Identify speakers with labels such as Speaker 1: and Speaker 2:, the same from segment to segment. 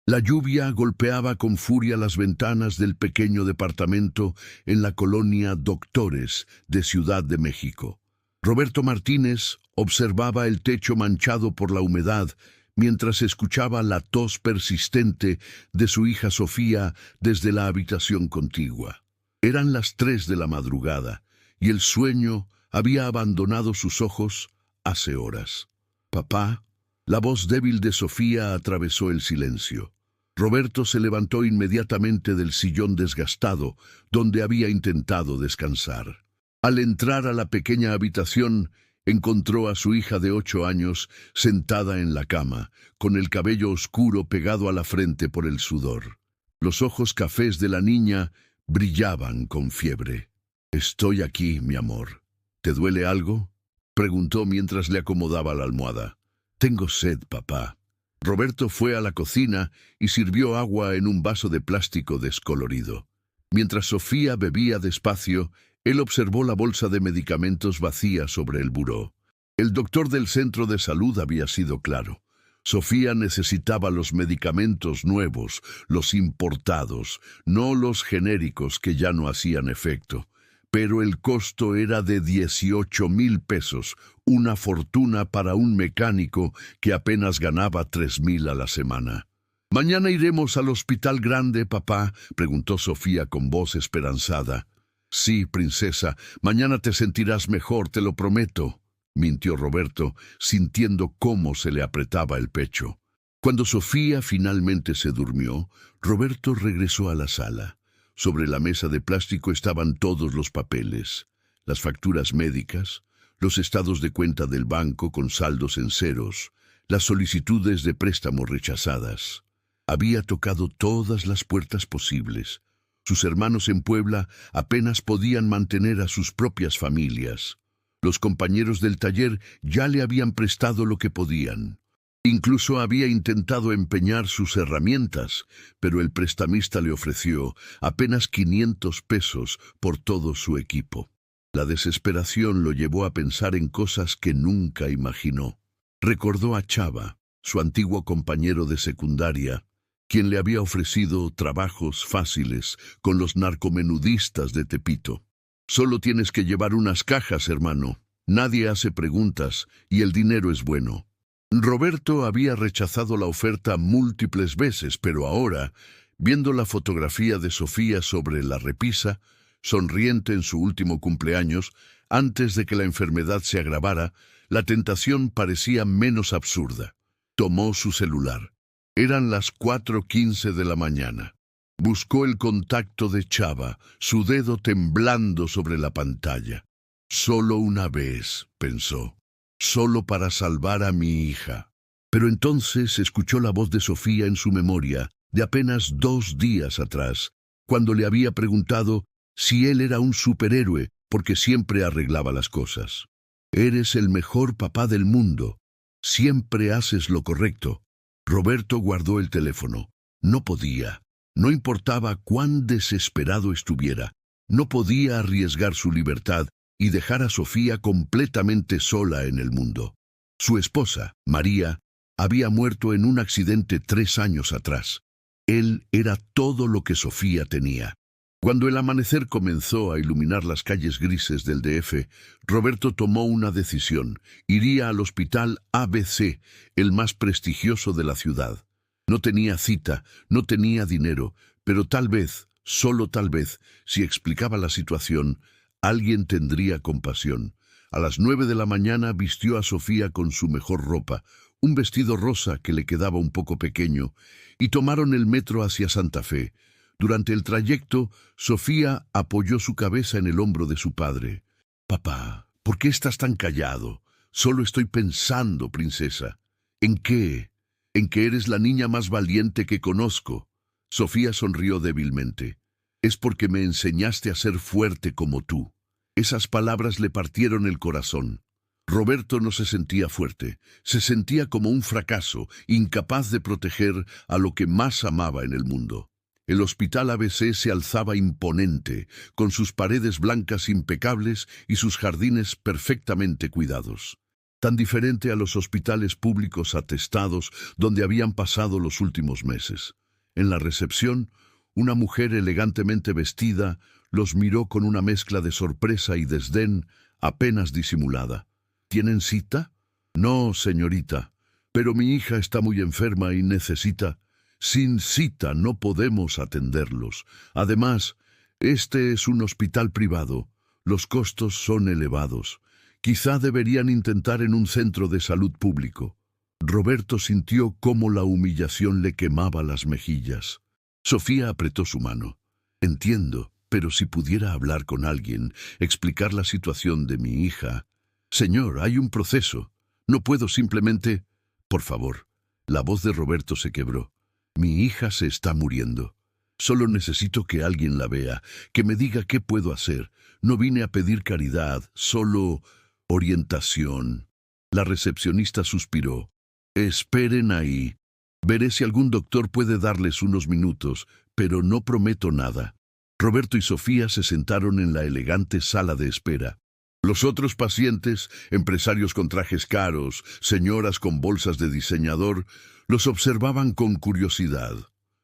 Speaker 1: La lluvia golpeaba con furia las ventanas del pequeño departamento en la colonia Doctores de Ciudad de México. Roberto Martínez observaba el techo manchado por la humedad mientras escuchaba la tos persistente de su hija Sofía desde la habitación contigua. Eran las 3 de la madrugada y el sueño había abandonado sus ojos hace horas. «Papá». La voz débil de Sofía atravesó el silencio. Roberto se levantó inmediatamente del sillón desgastado, donde había intentado descansar. Al entrar a la pequeña habitación, encontró a su hija de 8 años sentada en la cama, con el cabello oscuro pegado a la frente por el sudor. Los ojos cafés de la niña brillaban con fiebre. «Estoy aquí, mi amor. ¿Te duele algo?», preguntó mientras le acomodaba la almohada. «Tengo sed, papá». Roberto fue a la cocina y sirvió agua en un vaso de plástico descolorido. Mientras Sofía bebía despacio, él observó la bolsa de medicamentos vacía sobre el buró. El doctor del centro de salud había sido claro. Sofía necesitaba los medicamentos nuevos, los importados, no los genéricos que ya no hacían efecto. Pero el costo era de 18,000 pesos, una fortuna para un mecánico que apenas ganaba 3,000 a la semana. «¿Mañana iremos al hospital grande, papá?», preguntó Sofía con voz esperanzada. «Sí, princesa, mañana te sentirás mejor, te lo prometo», mintió Roberto, sintiendo cómo se le apretaba el pecho. Cuando Sofía finalmente se durmió, Roberto regresó a la sala. Sobre la mesa de plástico estaban todos los papeles, las facturas médicas, los estados de cuenta del banco con saldos en ceros, las solicitudes de préstamo rechazadas. Había tocado todas las puertas posibles. Sus hermanos en Puebla apenas podían mantener a sus propias familias. Los compañeros del taller ya le habían prestado lo que podían. Incluso había intentado empeñar sus herramientas, pero el prestamista le ofreció apenas 500 pesos por todo su equipo. La desesperación lo llevó a pensar en cosas que nunca imaginó. Recordó a Chava, su antiguo compañero de secundaria, quien le había ofrecido trabajos fáciles con los narcomenudistas de Tepito. «Solo tienes que llevar unas cajas, hermano. Nadie hace preguntas y el dinero es bueno». Roberto había rechazado la oferta múltiples veces, pero ahora, viendo la fotografía de Sofía sobre la repisa, sonriente en su último cumpleaños, antes de que la enfermedad se agravara, la tentación parecía menos absurda. Tomó su celular. Eran las 4:15 de la mañana. Buscó el contacto de Chava, su dedo temblando sobre la pantalla. «Solo una vez», pensó. «Solo para salvar a mi hija». Pero entonces escuchó la voz de Sofía en su memoria, de apenas 2 días atrás, cuando le había preguntado si él era un superhéroe porque siempre arreglaba las cosas. «Eres el mejor papá del mundo. Siempre haces lo correcto». Roberto guardó el teléfono. No podía. No importaba cuán desesperado estuviera. No podía arriesgar su libertad y dejar a Sofía completamente sola en el mundo. Su esposa, María, había muerto en un accidente 3 años atrás. Él era todo lo que Sofía tenía. Cuando el amanecer comenzó a iluminar las calles grises del DF, Roberto tomó una decisión. Iría al hospital ABC, el más prestigioso de la ciudad. No tenía cita, no tenía dinero, pero tal vez, solo tal vez, si explicaba la situación, alguien tendría compasión. A las 9 de la mañana vistió a Sofía con su mejor ropa, un vestido rosa que le quedaba un poco pequeño, y tomaron el metro hacia Santa Fe. Durante el trayecto, Sofía apoyó su cabeza en el hombro de su padre. «Papá, ¿por qué estás tan callado? Solo estoy pensando, princesa». «¿En qué?» «En que eres la niña más valiente que conozco». Sofía sonrió débilmente. «Es porque me enseñaste a ser fuerte como tú». Esas palabras le partieron el corazón. Roberto no se sentía fuerte, se sentía como un fracaso, incapaz de proteger a lo que más amaba en el mundo. El hospital ABC se alzaba imponente, con sus paredes blancas impecables y sus jardines perfectamente cuidados. tan diferente a los hospitales públicos atestados donde habían pasado los últimos meses. En la recepción, una mujer elegantemente vestida los miró con una mezcla de sorpresa y desdén apenas disimulada. ¿Tienen cita? No, señorita, pero mi hija está muy enferma y necesita... Sin cita no podemos atenderlos. Además, este es un hospital privado. Los costos son elevados. Quizá deberían intentar en un centro de salud público. Roberto sintió cómo la humillación le quemaba las mejillas. Sofía apretó su mano. Entiendo, pero si pudiera hablar con alguien, explicar la situación de mi hija... Señor, hay un proceso. No puedo simplemente... Por favor. La voz de Roberto se quebró. Mi hija se está muriendo. Solo necesito que alguien la vea, que me diga qué puedo hacer. No vine a pedir caridad, solo orientación. La recepcionista suspiró. Esperen ahí. Veré si algún doctor puede darles unos minutos, pero no prometo nada. Roberto y Sofía se sentaron en la elegante sala de espera. Los otros pacientes, empresarios con trajes caros, señoras con bolsas de diseñador, los observaban con curiosidad.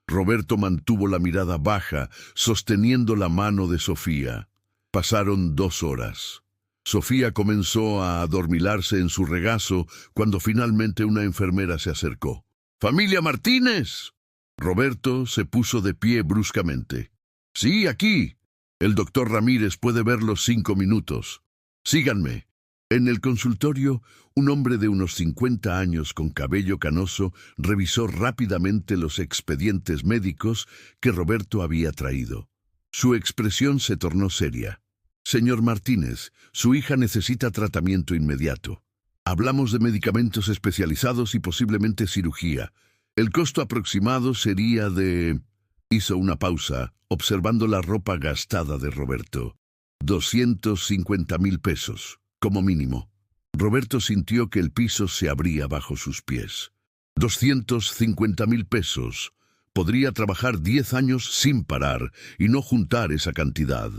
Speaker 1: Roberto mantuvo la mirada baja, sosteniendo la mano de Sofía. Pasaron 2 horas. Sofía comenzó a adormilarse en su regazo cuando finalmente una enfermera se acercó. ¡Familia Martínez! Roberto se puso de pie bruscamente. Sí, aquí. El doctor Ramírez puede verlos 5 minutos. Síganme. En el consultorio, un hombre de unos 50 años con cabello canoso revisó rápidamente los expedientes médicos que Roberto había traído. Su expresión se tornó seria. Señor Martínez, su hija necesita tratamiento inmediato. Hablamos de medicamentos especializados y posiblemente cirugía. El costo aproximado sería de... Hizo una pausa, observando la ropa gastada de Roberto. 250,000 pesos, como mínimo. Roberto sintió que el piso se abría bajo sus pies. 250,000 pesos. Podría trabajar 10 años sin parar y no juntar esa cantidad.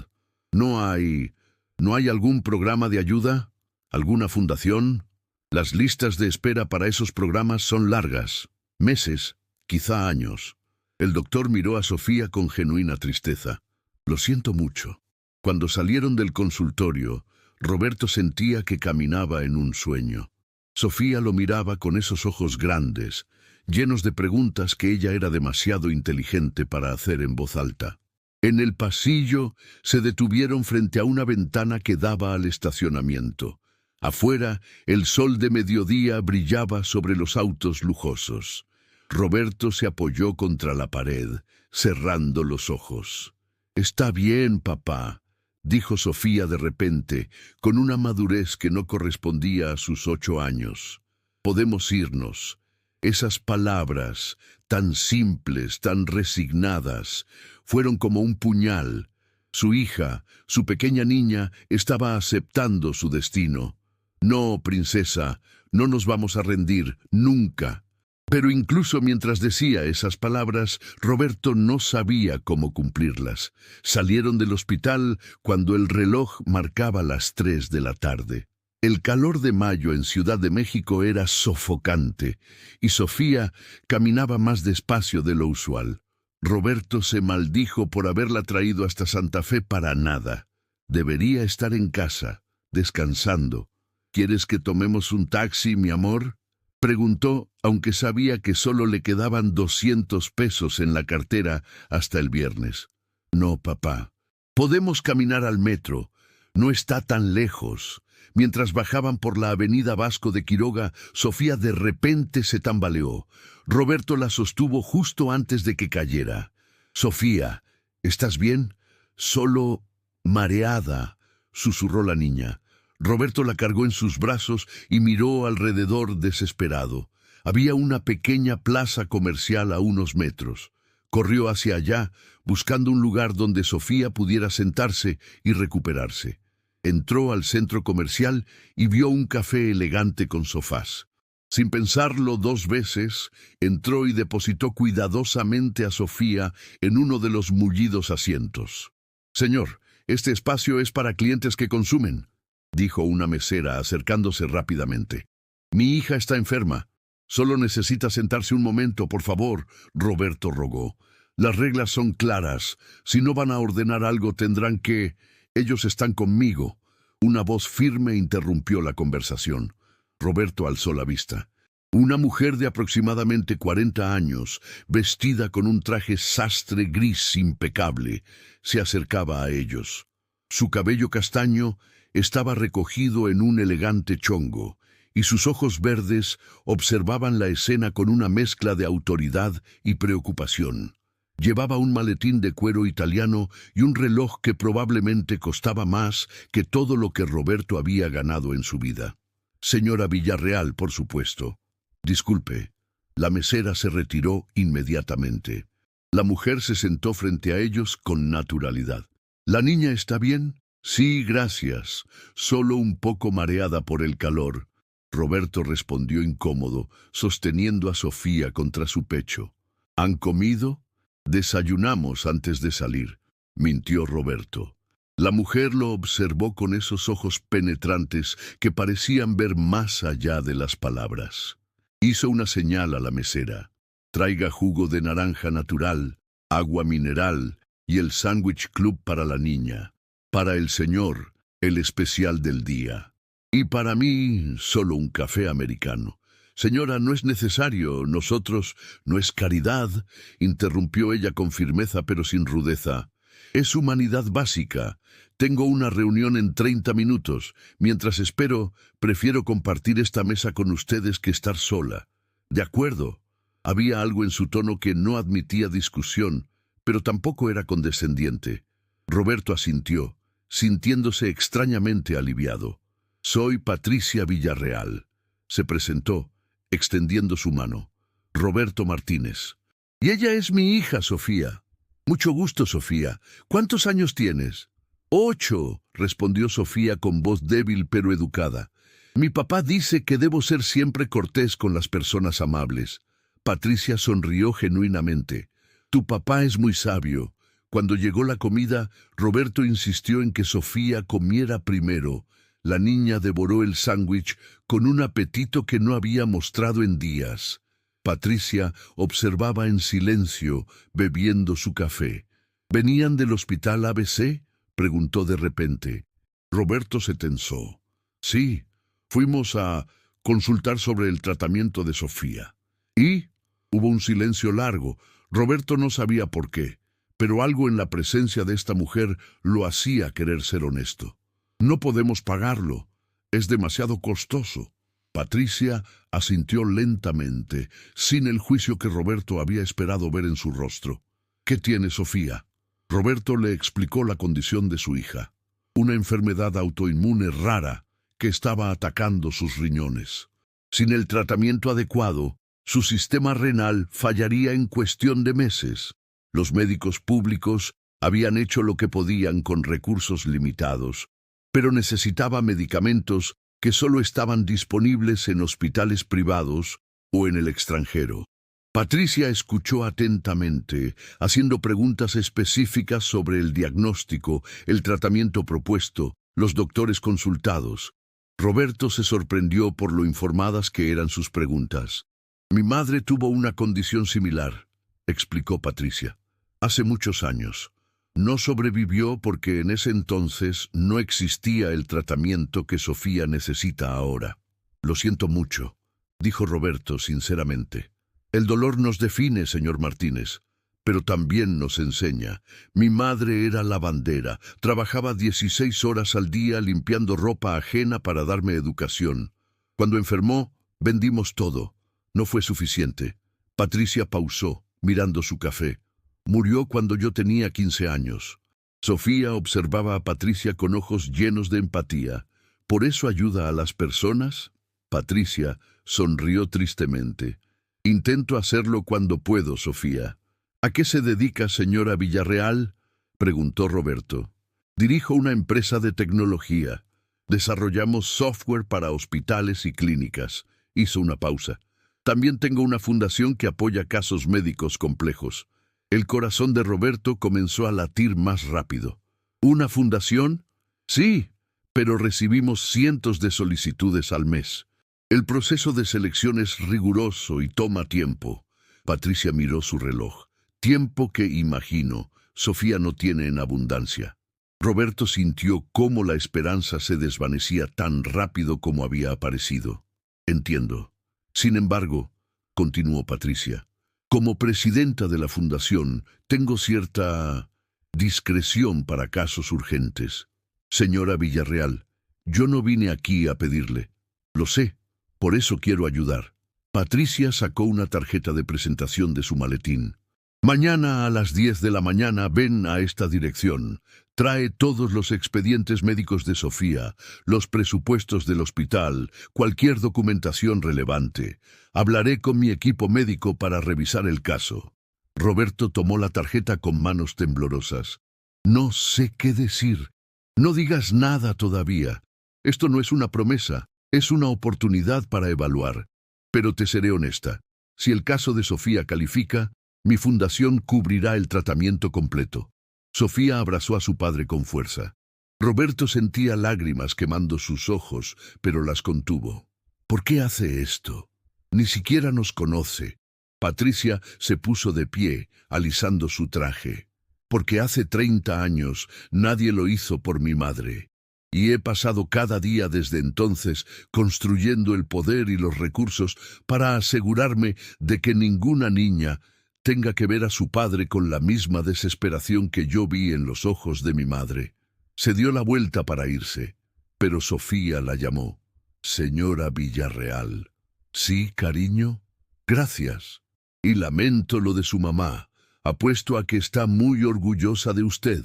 Speaker 1: ¿No hay algún programa de ayuda? ¿Alguna fundación? Las listas de espera para esos programas son largas. Meses, quizá años. El doctor miró a Sofía con genuina tristeza. Lo siento mucho. Cuando salieron del consultorio, Roberto sentía que caminaba en un sueño. Sofía lo miraba con esos ojos grandes, llenos de preguntas que ella era demasiado inteligente para hacer en voz alta. En el pasillo se detuvieron frente a una ventana que daba al estacionamiento. Afuera, el sol de mediodía brillaba sobre los autos lujosos. Roberto se apoyó contra la pared, cerrando los ojos. «Está bien, papá», dijo Sofía de repente, con una madurez que no correspondía a sus 8 años. «Podemos irnos». Esas palabras, tan simples, tan resignadas, fueron como un puñal. Su hija, su pequeña niña, estaba aceptando su destino. «No, princesa, no nos vamos a rendir, nunca». Pero incluso mientras decía esas palabras, Roberto no sabía cómo cumplirlas. Salieron del hospital cuando el reloj marcaba las 3 de la tarde. El calor de mayo en Ciudad de México era sofocante, y Sofía caminaba más despacio de lo usual. Roberto se maldijo por haberla traído hasta Santa Fe para nada. Debería estar en casa, descansando. ¿Quieres que tomemos un taxi, mi amor?, preguntó, aunque sabía que solo le quedaban 200 pesos en la cartera hasta el viernes. «No, papá. Podemos caminar al metro. No está tan lejos». Mientras bajaban por la avenida Vasco de Quiroga, Sofía de repente se tambaleó. Roberto la sostuvo justo antes de que cayera. «Sofía, ¿estás bien?» «Solo mareada», susurró la niña. Roberto la cargó en sus brazos y miró alrededor desesperado. Había una pequeña plaza comercial a unos metros. Corrió hacia allá, buscando un lugar donde Sofía pudiera sentarse y recuperarse. Entró al centro comercial y vio un café elegante con sofás. Sin pensarlo 2 veces, entró y depositó cuidadosamente a Sofía en uno de los mullidos asientos. «Señor, este espacio es para clientes que consumen», dijo una mesera acercándose rápidamente. Mi hija está enferma. Solo necesita sentarse un momento, por favor, Roberto rogó. Las reglas son claras. Si no van a ordenar algo, tendrán que... Ellos están conmigo. Una voz firme interrumpió la conversación. Roberto alzó la vista. Una mujer de aproximadamente 40 años, vestida con un traje sastre gris impecable, se acercaba a ellos. Su cabello castaño estaba recogido en un elegante chongo, y sus ojos verdes observaban la escena con una mezcla de autoridad y preocupación. Llevaba un maletín de cuero italiano y un reloj que probablemente costaba más que todo lo que Roberto había ganado en su vida. Señora Villarreal, por supuesto. Disculpe. La mesera se retiró inmediatamente. La mujer se sentó frente a ellos con naturalidad. ¿La niña está bien? Sí, gracias. Solo un poco mareada por el calor. Roberto respondió incómodo, sosteniendo a Sofía contra su pecho. ¿Han comido? Desayunamos antes de salir, mintió Roberto. La mujer lo observó con esos ojos penetrantes que parecían ver más allá de las palabras. Hizo una señal a la mesera. Traiga jugo de naranja natural, agua mineral y el sándwich club para la niña. Para el señor, el especial del día. Y para mí, solo un café americano. Señora, no es necesario, nosotros, no es caridad, interrumpió ella con firmeza pero sin rudeza. Es humanidad básica. Tengo una reunión en 30 minutos. Mientras espero, prefiero compartir esta mesa con ustedes que estar sola. De acuerdo. Había algo en su tono que no admitía discusión, pero tampoco era condescendiente. Roberto asintió, sintiéndose extrañamente aliviado. Soy Patricia Villarreal. Se presentó, extendiendo su mano. Roberto Martínez. Y ella es mi hija, Sofía. Mucho gusto, Sofía. ¿Cuántos años tienes? 8, respondió Sofía con voz débil pero educada. Mi papá dice que debo ser siempre cortés con las personas amables. Patricia sonrió genuinamente. Tu papá es muy sabio. Cuando llegó la comida, Roberto insistió en que Sofía comiera primero. La niña devoró el sándwich con un apetito que no había mostrado en días. Patricia observaba en silencio, bebiendo su café. ¿Venían del hospital ABC?, preguntó de repente. Roberto se tensó. Sí, fuimos a consultar sobre el tratamiento de Sofía. ¿Y? Hubo un silencio largo. Roberto no sabía por qué, pero algo en la presencia de esta mujer lo hacía querer ser honesto. No podemos pagarlo. Es demasiado costoso. Patricia asintió lentamente, sin el juicio que Roberto había esperado ver en su rostro. ¿Qué tiene Sofía? Roberto le explicó la condición de su hija. Una enfermedad autoinmune rara que estaba atacando sus riñones. Sin el tratamiento adecuado, su sistema renal fallaría en cuestión de meses. Los médicos públicos habían hecho lo que podían con recursos limitados, pero necesitaba medicamentos que solo estaban disponibles en hospitales privados o en el extranjero. Patricia escuchó atentamente, haciendo preguntas específicas sobre el diagnóstico, el tratamiento propuesto, los doctores consultados. Roberto se sorprendió por lo informadas que eran sus preguntas. Mi madre tuvo una condición similar, explicó Patricia, hace muchos años. No sobrevivió porque en ese entonces no existía el tratamiento que Sofía necesita ahora. Lo siento mucho, dijo Roberto sinceramente. El dolor nos define, señor Martínez, pero también nos enseña. Mi madre era lavandera, trabajaba 16 horas al día limpiando ropa ajena para darme educación. Cuando enfermó, vendimos todo. No fue suficiente. Patricia pausó, mirando su café. Murió cuando yo tenía 15 años. Sofía observaba a Patricia con ojos llenos de empatía. ¿Por eso ayuda a las personas? Patricia sonrió tristemente. Intento hacerlo cuando puedo, Sofía. ¿A qué se dedica, señora Villarreal?, preguntó Roberto. Dirijo una empresa de tecnología. Desarrollamos software para hospitales y clínicas. Hizo una pausa. También tengo una fundación que apoya casos médicos complejos. El corazón de Roberto comenzó a latir más rápido. ¿Una fundación? Sí, pero recibimos cientos de solicitudes al mes. El proceso de selección es riguroso y toma tiempo. Patricia miró su reloj. Tiempo que, imagino, Sofía no tiene en abundancia. Roberto sintió cómo la esperanza se desvanecía tan rápido como había aparecido. Entiendo. Sin embargo, continuó Patricia, como presidenta de la fundación, tengo cierta discreción para casos urgentes. Señora Villarreal, yo no vine aquí a pedirle. Lo sé, por eso quiero ayudar. Patricia sacó una tarjeta de presentación de su maletín. Mañana a las 10 de la mañana ven a esta dirección. Trae todos los expedientes médicos de Sofía, los presupuestos del hospital, cualquier documentación relevante. Hablaré con mi equipo médico para revisar el caso. Roberto tomó la tarjeta con manos temblorosas. No sé qué decir. No digas nada todavía. Esto no es una promesa, es una oportunidad para evaluar. Pero te seré honesta. Si el caso de Sofía califica, mi fundación cubrirá el tratamiento completo. Sofía abrazó a su padre con fuerza. Roberto sentía lágrimas quemando sus ojos, pero las contuvo. ¿Por qué hace esto? Ni siquiera nos conoce. Patricia se puso de pie, alisando su traje. Porque hace 30 años nadie lo hizo por mi madre. Y he pasado cada día desde entonces construyendo el poder y los recursos para asegurarme de que ninguna niña tenga que ver a su padre con la misma desesperación que yo vi en los ojos de mi madre. Se dio la vuelta para irse, pero Sofía la llamó. Señora Villarreal. ¿Sí, cariño? Gracias. Y lamento lo de su mamá. Apuesto a que está muy orgullosa de usted.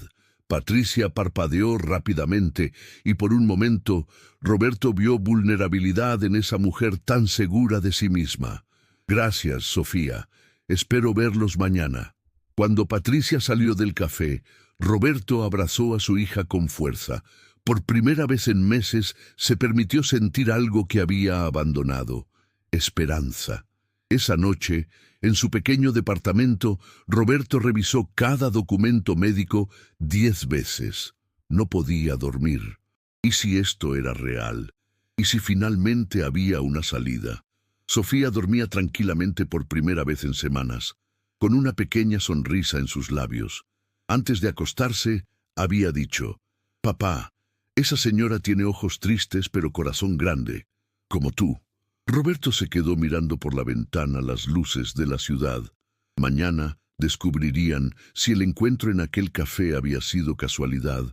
Speaker 1: Patricia parpadeó rápidamente y por un momento Roberto vio vulnerabilidad en esa mujer tan segura de sí misma. Gracias, Sofía. Espero verlos mañana. Cuando Patricia salió del café, Roberto abrazó a su hija con fuerza. Por primera vez en meses se permitió sentir algo que había abandonado: esperanza. Esa noche, en su pequeño departamento, Roberto revisó cada documento médico 10 veces. No podía dormir. ¿Y si esto era real? ¿Y si finalmente había una salida? Sofía dormía tranquilamente por primera vez en semanas, con una pequeña sonrisa en sus labios. Antes de acostarse, había dicho: «Papá, esa señora tiene ojos tristes pero corazón grande, como tú». Roberto se quedó mirando por la ventana las luces de la ciudad. Mañana descubrirían si el encuentro en aquel café había sido casualidad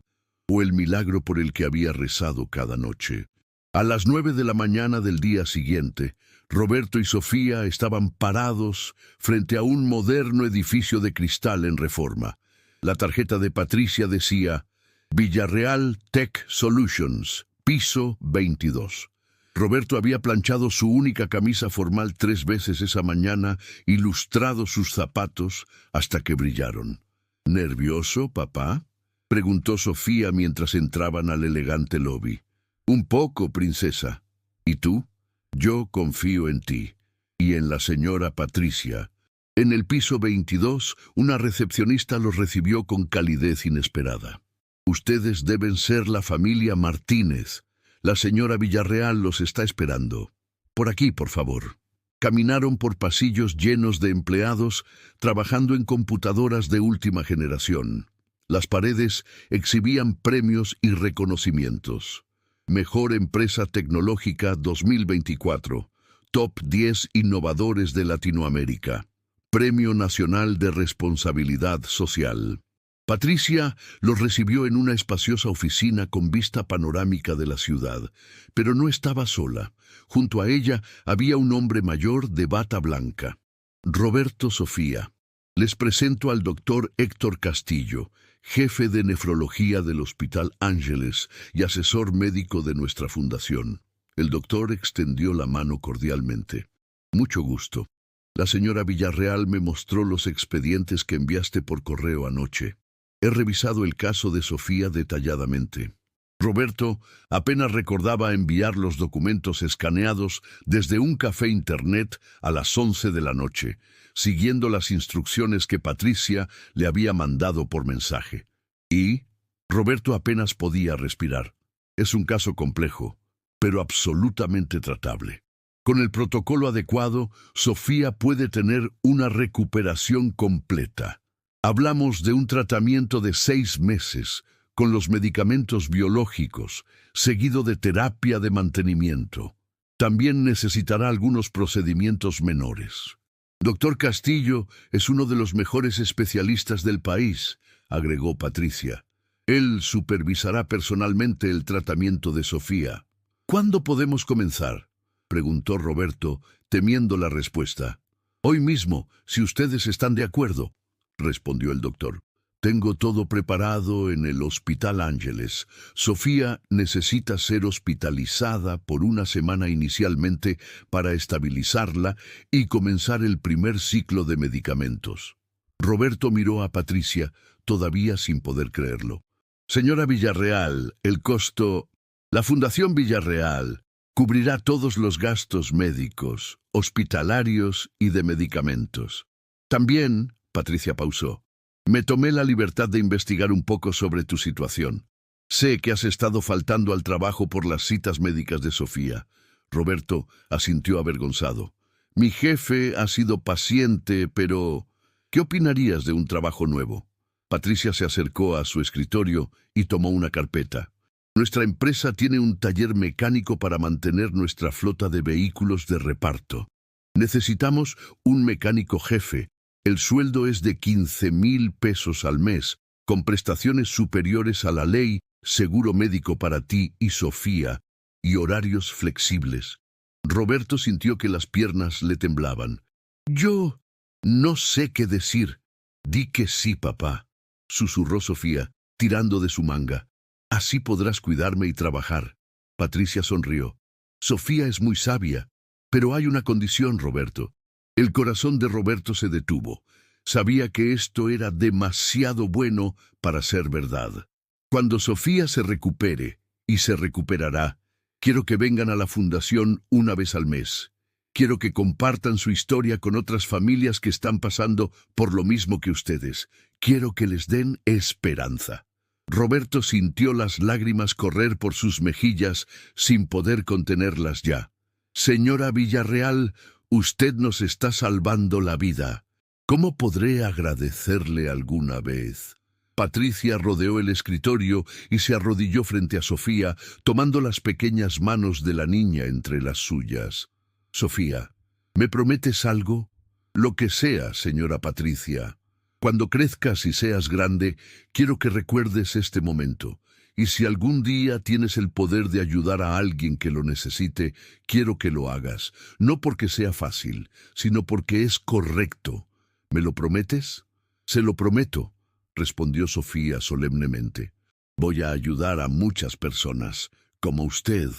Speaker 1: o el milagro por el que había rezado cada noche. A las 9 de la mañana del día siguiente, Roberto y Sofía estaban parados frente a un moderno edificio de cristal en Reforma. La tarjeta de Patricia decía: Villarreal Tech Solutions, piso 22. Roberto había planchado su única camisa formal 3 veces esa mañana y lustrado sus zapatos hasta que brillaron. ¿Nervioso, papá?, preguntó Sofía mientras entraban al elegante lobby. Un poco, princesa. ¿Y tú? Yo confío en ti. Y en la señora Patricia. En el piso 22, una recepcionista los recibió con calidez inesperada. Ustedes deben ser la familia Martínez. La señora Villarreal los está esperando. Por aquí, por favor. Caminaron por pasillos llenos de empleados trabajando en computadoras de última generación. Las paredes exhibían premios y reconocimientos. Mejor Empresa Tecnológica 2024. Top 10 Innovadores de Latinoamérica. Premio Nacional de Responsabilidad Social. Patricia los recibió en una espaciosa oficina con vista panorámica de la ciudad, pero no estaba sola. Junto a ella había un hombre mayor de bata blanca. Roberto, Sofía. Les presento al doctor Héctor Castillo, jefe de nefrología del Hospital Ángeles y asesor médico de nuestra fundación. El doctor extendió la mano cordialmente. Mucho gusto. La señora Villarreal me mostró los expedientes que enviaste por correo anoche. He revisado el caso de Sofía detalladamente. Roberto apenas recordaba enviar los documentos escaneados desde un café internet a las 11 de la noche, siguiendo las instrucciones que Patricia le había mandado por mensaje. Y Roberto apenas podía respirar. Es un caso complejo, pero absolutamente tratable. Con el protocolo adecuado, Sofía puede tener una recuperación completa. Hablamos de un tratamiento de 6 meses, con los medicamentos biológicos, seguido de terapia de mantenimiento. También necesitará algunos procedimientos menores. Doctor Castillo es uno de los mejores especialistas del país, agregó Patricia. Él supervisará personalmente el tratamiento de Sofía. ¿Cuándo podemos comenzar?, preguntó Roberto, temiendo la respuesta. Hoy mismo, si ustedes están de acuerdo, respondió el doctor. Tengo todo preparado en el Hospital Ángeles. Sofía necesita ser hospitalizada por una semana inicialmente para estabilizarla y comenzar el primer ciclo de medicamentos. Roberto miró a Patricia, todavía sin poder creerlo. Señora Villarreal, el costo... La Fundación Villarreal cubrirá todos los gastos médicos, hospitalarios y de medicamentos. También, Patricia pausó, me tomé la libertad de investigar un poco sobre tu situación. Sé que has estado faltando al trabajo por las citas médicas de Sofía. Roberto asintió avergonzado. Mi jefe ha sido paciente, pero... ¿Qué opinarías de un trabajo nuevo? Patricia se acercó a su escritorio y tomó una carpeta. Nuestra empresa tiene un taller mecánico para mantener nuestra flota de vehículos de reparto. Necesitamos un mecánico jefe. El sueldo es de 15,000 pesos al mes, con prestaciones superiores a la ley, seguro médico para ti y Sofía, y horarios flexibles. Roberto sintió que las piernas le temblaban. Yo no sé qué decir. Di que sí, papá, susurró Sofía, tirando de su manga. Así podrás cuidarme y trabajar. Patricia sonrió. Sofía es muy sabia, pero hay una condición, Roberto. El corazón de Roberto se detuvo. Sabía que esto era demasiado bueno para ser verdad. Cuando Sofía se recupere, y se recuperará, quiero que vengan a la fundación una vez al mes. Quiero que compartan su historia con otras familias que están pasando por lo mismo que ustedes. Quiero que les den esperanza. Roberto sintió las lágrimas correr por sus mejillas sin poder contenerlas ya. Señora Villarreal, usted nos está salvando la vida. ¿Cómo podré agradecerle alguna vez? Patricia rodeó el escritorio y se arrodilló frente a Sofía, tomando las pequeñas manos de la niña entre las suyas. Sofía, ¿me prometes algo? Lo que sea, señora Patricia. Cuando crezcas y seas grande, quiero que recuerdes este momento. Y si algún día tienes el poder de ayudar a alguien que lo necesite, quiero que lo hagas. No porque sea fácil, sino porque es correcto. ¿Me lo prometes? Se lo prometo, respondió Sofía solemnemente. Voy a ayudar a muchas personas, como usted.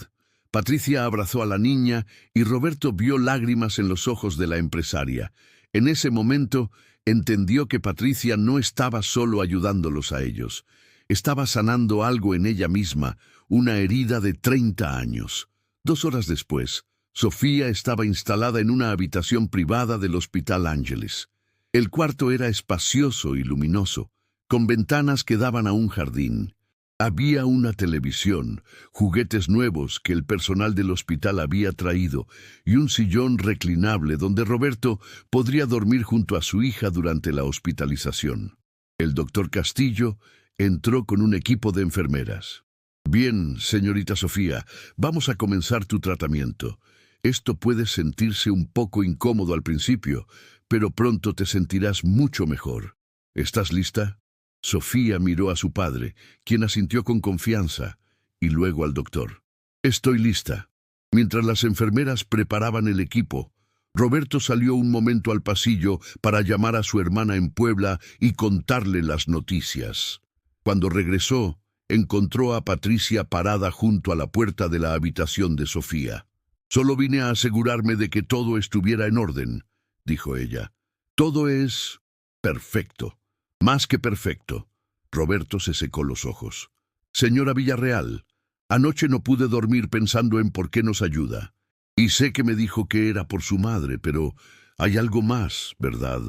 Speaker 1: Patricia abrazó a la niña y Roberto vio lágrimas en los ojos de la empresaria. En ese momento, entendió que Patricia no estaba solo ayudándolos a ellos. Estaba sanando algo en ella misma, una herida de 30 años. 2 horas después, Sofía estaba instalada en una habitación privada del Hospital Ángeles. El cuarto era espacioso y luminoso, con ventanas que daban a un jardín. Había una televisión, juguetes nuevos que el personal del hospital había traído y un sillón reclinable donde Roberto podría dormir junto a su hija durante la hospitalización. El doctor Castillo entró con un equipo de enfermeras. Bien, señorita Sofía, vamos a comenzar tu tratamiento. Esto puede sentirse un poco incómodo al principio, pero pronto te sentirás mucho mejor. ¿Estás lista? Sofía miró a su padre, quien asintió con confianza, y luego al doctor. Estoy lista. Mientras las enfermeras preparaban el equipo, Roberto salió un momento al pasillo para llamar a su hermana en Puebla y contarle las noticias. Cuando regresó, encontró a Patricia parada junto a la puerta de la habitación de Sofía. Solo vine a asegurarme de que todo estuviera en orden, dijo ella. Todo es perfecto. Más que perfecto. Roberto se secó los ojos. Señora Villarreal, anoche no pude dormir pensando en por qué nos ayuda. Y sé que me dijo que era por su madre, pero hay algo más, ¿verdad?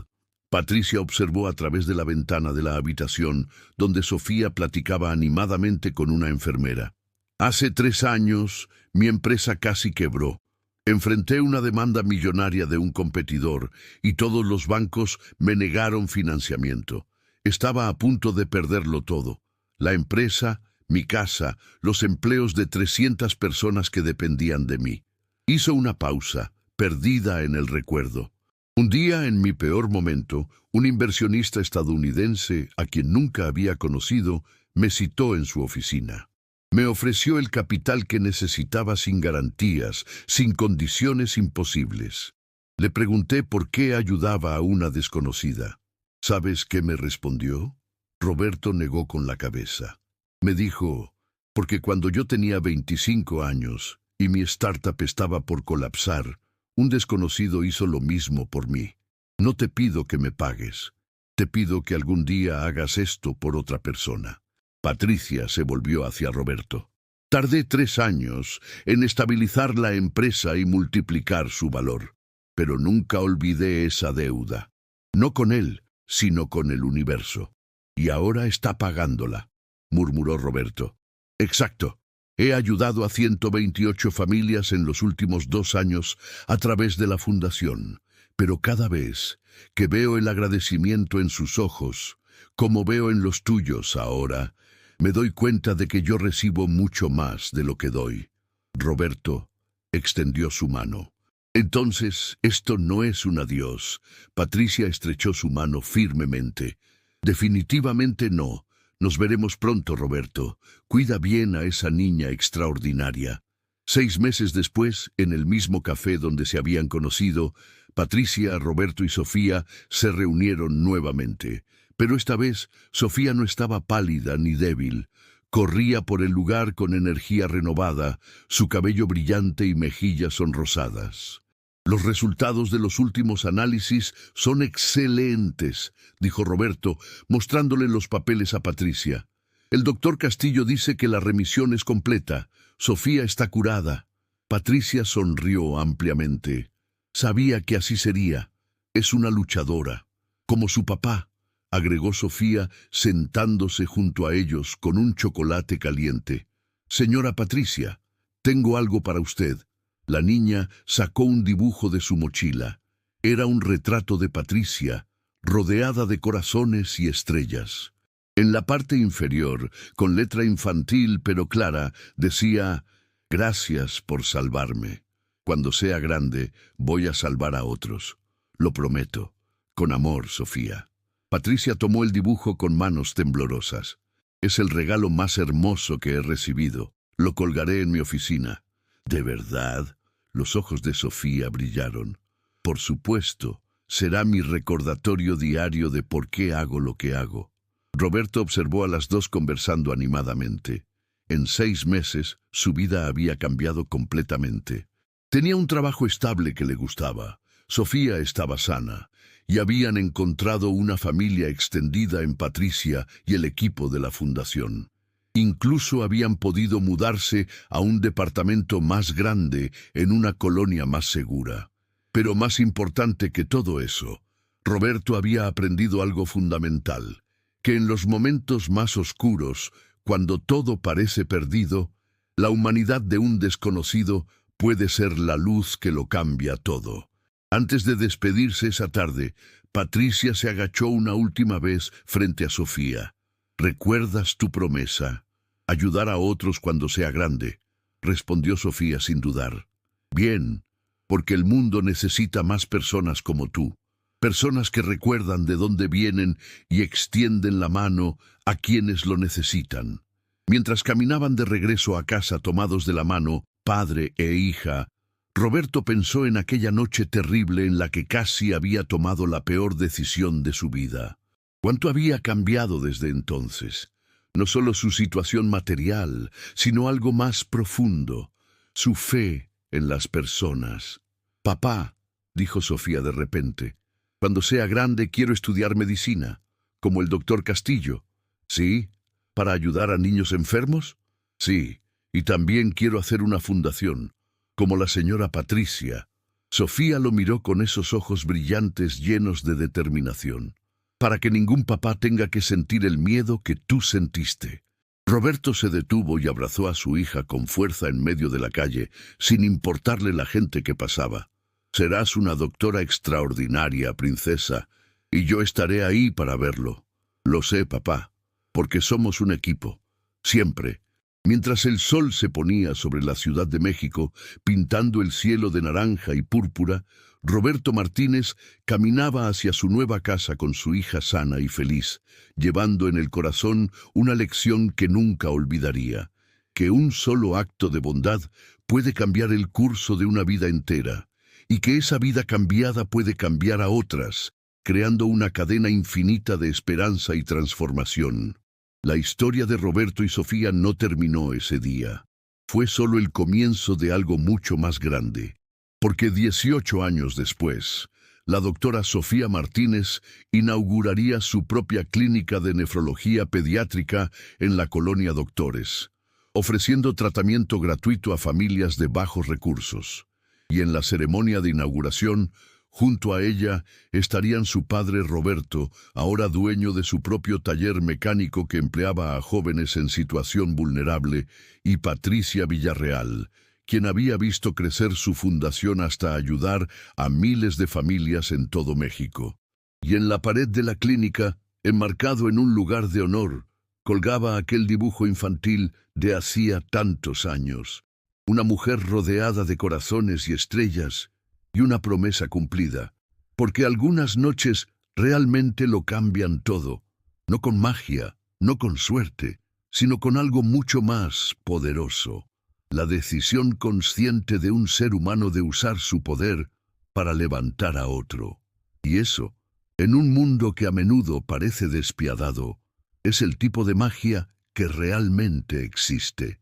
Speaker 1: Patricia observó a través de la ventana de la habitación, donde Sofía platicaba animadamente con una enfermera. Hace 3 años, mi empresa casi quebró. Enfrenté una demanda millonaria de un competidor y todos los bancos me negaron financiamiento. Estaba a punto de perderlo todo. La empresa, mi casa, los empleos de 300 personas que dependían de mí. Hizo una pausa, perdida en el recuerdo. Un día, en mi peor momento, un inversionista estadounidense, a quien nunca había conocido, me citó en su oficina. Me ofreció el capital que necesitaba sin garantías, sin condiciones imposibles. Le pregunté por qué ayudaba a una desconocida. ¿Sabes qué me respondió? Roberto negó con la cabeza. Me dijo, porque cuando yo tenía 25 años y mi startup estaba por colapsar, un desconocido hizo lo mismo por mí. No te pido que me pagues. Te pido que algún día hagas esto por otra persona. Patricia se volvió hacia Roberto. Tardé 3 años en estabilizar la empresa y multiplicar su valor, pero nunca olvidé esa deuda. No con él, sino con el universo. Y ahora está pagándola, murmuró Roberto. Exacto. He ayudado a 128 familias en los últimos 2 años a través de la fundación, pero cada vez que veo el agradecimiento en sus ojos, como veo en los tuyos ahora, me doy cuenta de que yo recibo mucho más de lo que doy. Roberto extendió su mano. Entonces, esto no es un adiós. Patricia estrechó su mano firmemente. Definitivamente no. Nos veremos pronto, Roberto. Cuida bien a esa niña extraordinaria. 6 meses después, en el mismo café donde se habían conocido, Patricia, Roberto y Sofía se reunieron nuevamente. Pero esta vez, Sofía no estaba pálida ni débil. Corría por el lugar con energía renovada, su cabello brillante y mejillas sonrosadas. Los resultados de los últimos análisis son excelentes, dijo Roberto, mostrándole los papeles a Patricia. El doctor Castillo dice que la remisión es completa. Sofía está curada. Patricia sonrió ampliamente. Sabía que así sería. Es una luchadora. Como su papá, agregó Sofía, sentándose junto a ellos con un chocolate caliente. Señora Patricia, tengo algo para usted. La niña sacó un dibujo de su mochila. Era un retrato de Patricia, rodeada de corazones y estrellas. En la parte inferior, con letra infantil pero clara, decía: «Gracias por salvarme. Cuando sea grande, voy a salvar a otros. Lo prometo. Con amor, Sofía». Patricia tomó el dibujo con manos temblorosas. «Es el regalo más hermoso que he recibido. Lo colgaré en mi oficina». «¿De verdad?». Los ojos de Sofía brillaron. «Por supuesto, será mi recordatorio diario de por qué hago lo que hago». Roberto observó a las dos conversando animadamente. En 6 meses, su vida había cambiado completamente. Tenía un trabajo estable que le gustaba. Sofía estaba sana, y habían encontrado una familia extendida en Patricia y el equipo de la fundación. Incluso habían podido mudarse a un departamento más grande en una colonia más segura. Pero más importante que todo eso, Roberto había aprendido algo fundamental, que en los momentos más oscuros, cuando todo parece perdido, la humanidad de un desconocido puede ser la luz que lo cambia todo. Antes de despedirse esa tarde, Patricia se agachó una última vez frente a Sofía. «¿Recuerdas tu promesa? Ayudar a otros cuando sea grande», respondió Sofía sin dudar. «Bien, porque el mundo necesita más personas como tú, personas que recuerdan de dónde vienen y extienden la mano a quienes lo necesitan». Mientras caminaban de regreso a casa tomados de la mano, padre e hija, Roberto pensó en aquella noche terrible en la que casi había tomado la peor decisión de su vida. ¿Cuánto había cambiado desde entonces? No solo su situación material, sino algo más profundo, su fe en las personas. «Papá», dijo Sofía de repente, «cuando sea grande quiero estudiar medicina, como el doctor Castillo». «¿Sí? ¿Para ayudar a niños enfermos?» «Sí, y también quiero hacer una fundación, como la señora Patricia». Sofía lo miró con esos ojos brillantes llenos de determinación. «Para que ningún papá tenga que sentir el miedo que tú sentiste». Roberto se detuvo y abrazó a su hija con fuerza en medio de la calle, sin importarle la gente que pasaba. «Serás una doctora extraordinaria, princesa, y yo estaré ahí para verlo. Lo sé, papá, porque somos un equipo. Siempre». Mientras el sol se ponía sobre la Ciudad de México, pintando el cielo de naranja y púrpura, Roberto Martínez caminaba hacia su nueva casa con su hija sana y feliz, llevando en el corazón una lección que nunca olvidaría: que un solo acto de bondad puede cambiar el curso de una vida entera, y que esa vida cambiada puede cambiar a otras, creando una cadena infinita de esperanza y transformación. La historia de Roberto y Sofía no terminó ese día. Fue solo el comienzo de algo mucho más grande. Porque 18 años después, la doctora Sofía Martínez inauguraría su propia clínica de nefrología pediátrica en la colonia Doctores, ofreciendo tratamiento gratuito a familias de bajos recursos. Y en la ceremonia de inauguración, junto a ella estarían su padre Roberto, ahora dueño de su propio taller mecánico que empleaba a jóvenes en situación vulnerable, y Patricia Villarreal, quien había visto crecer su fundación hasta ayudar a miles de familias en todo México. Y en la pared de la clínica, enmarcado en un lugar de honor, colgaba aquel dibujo infantil de hacía tantos años. Una mujer rodeada de corazones y estrellas, y una promesa cumplida, porque algunas noches realmente lo cambian todo, no con magia, no con suerte, sino con algo mucho más poderoso: la decisión consciente de un ser humano de usar su poder para levantar a otro. Y eso, en un mundo que a menudo parece despiadado, es el tipo de magia que realmente existe.